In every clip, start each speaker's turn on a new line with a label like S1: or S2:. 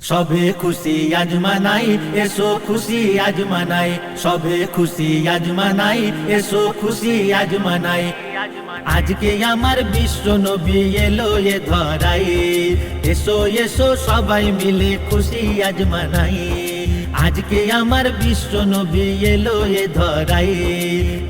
S1: সবে খুশি আজ মানাই, এসো খুশি আজ মানাই, সবে খুশি আজ মানাই, এসো খুশি আজ মানাই। আজকে আমার বিশ্ব নবী এলো এ ধরাই, এসো এসো সবাই মিলে খুশি আজ মানাই। আজকে আমার বিশ্ব নবী এলো এ ধরাই,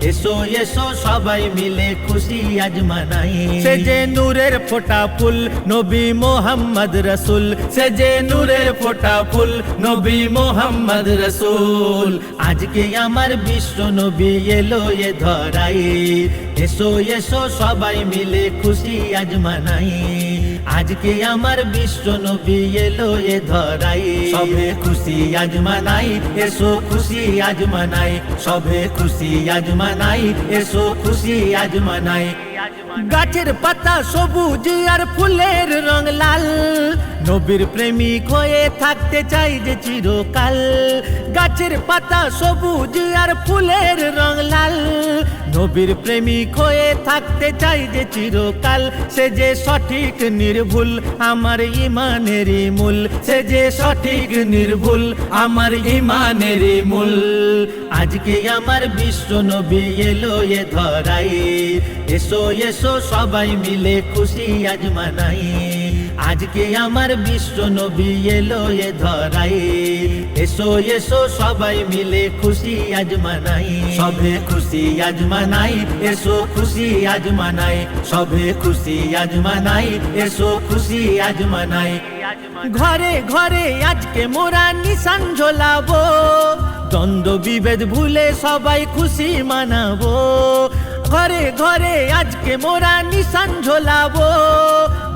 S1: এসো এসো সবাই মিলে খুশি আজ মানাই। সে যে নূরের ফোঁটা ফুল নবী মোহাম্মদ রসুল, সে যে নূরের ফোঁটা ফুল নবী মোহাম্মদ রসুল। আজকে আমার বিশ্ব নবী এলো এ ধরাই, এসো এসো সবাই মিলে খুশি আজ মানাই। আজকে আমার বিশ্ব নবী এলো এ ধরাই, সবে খুশি আজ মানাই, এসো খুশি আজ মানাই, সবে খুশি আজ মানাই, এসো খুশি আজ মানাই। গাছের পাতা সবুজ আর ফুলের রং লাল, নবীর প্রেমিক হয়ে থাকতে চাই যে চিরকাল। গাছের পাতা সবুজ আর ফুলের রং লাল, নবীর প্রেমিক হয়ে থাকতে চাই যে চিরকাল। সে যে সঠিক নির্ভুল আমার ইমানের মূল, সে যে সঠিক নির্ভুল আমার ইমানের মূল। আজকে আমার বিশ্ব নবী এলো এ ধরাই, এসো এসো সবাই মিলে খুশি আজ মানাই। আজকে আমার বিশ্ব নবী এলো এ ধরাই, এসো এসো সবাই মিলে খুশি আজ মানাই। সবে খুশি আজ মানাই, এসো খুশি আজ মানাই, সবে খুশি আজ মানাই, এসো খুশি আজ মানাই। ঘরে ঘরে আজকে মোরা নিশান ঝোলাবো, দ্বন্দ্ব বিভেদ ভুলে সবাই খুশি মানাবো। ঘরে ঘরে আজকে মোরা নিশান ঝোলাবো,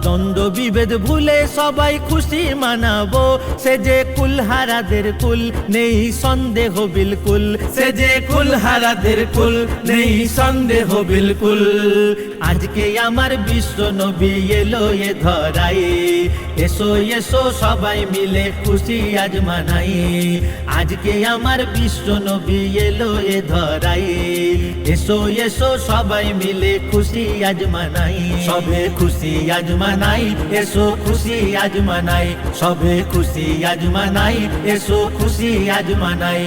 S1: দ্বন্দ্ব বিভেদ ভুলে সবাই খুশি মানাবো। সে যে কুলহারাদের কুল নেই সন্দেহ বিলকুল, সে যে কুলহারাদের কুল নেই সন্দেহ বিলকুল। আজকে আমার বিশ্ব নবী এলো এ ধরাই, এসো এসো সবাই মিলে খুশি আজ মানাই। আজকে আমার বিশ্ব নবী এলো এ ধরাই, এসো এসো সবাই মিলে খুশি আজ মানাই। সবে খুশি আজ মানাই, এসো খুশি আজ মানাই, সবে খুশি আজ মানাই, এসো খুশি আজ মানাই।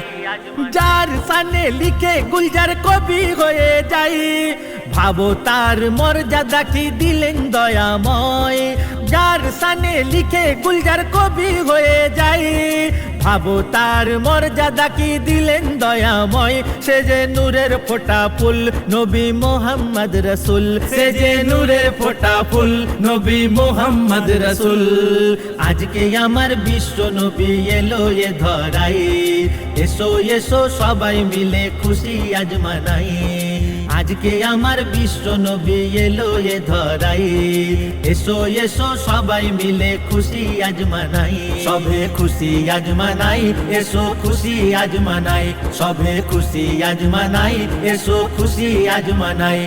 S1: যার সানে লিখে গুলজার কবি হয়ে যাই, ভাবো তার মর্যাদা কি দিলেন দয়াময়। যার সানে লিখে গুলজার কবি হয়ে যাই, ভাবো তার মর্যাদা কি দিলেন দয়াময়। সে যে নূরের ফোঁটা ফুল নবী মোহাম্মদ রসুল, সে যে নূরের ফোঁটা ফুল নবী মোহাম্মদ রসুল। আজকে আমার বিশ্ব নবী এলো এ ধরাই, এসো এসো সবাই মিলে খুশি আজ মানাই। আজকে আমার বিশ্ব নবী এলো এ ধরাই, এসো এসো সবাই মিলে খুশি আজ মানাই। সবে খুশি আজ মানাই, এসো খুশি আজ মানাই, সবে খুশি আজ মানাই, এসো খুশি আজ মানাই।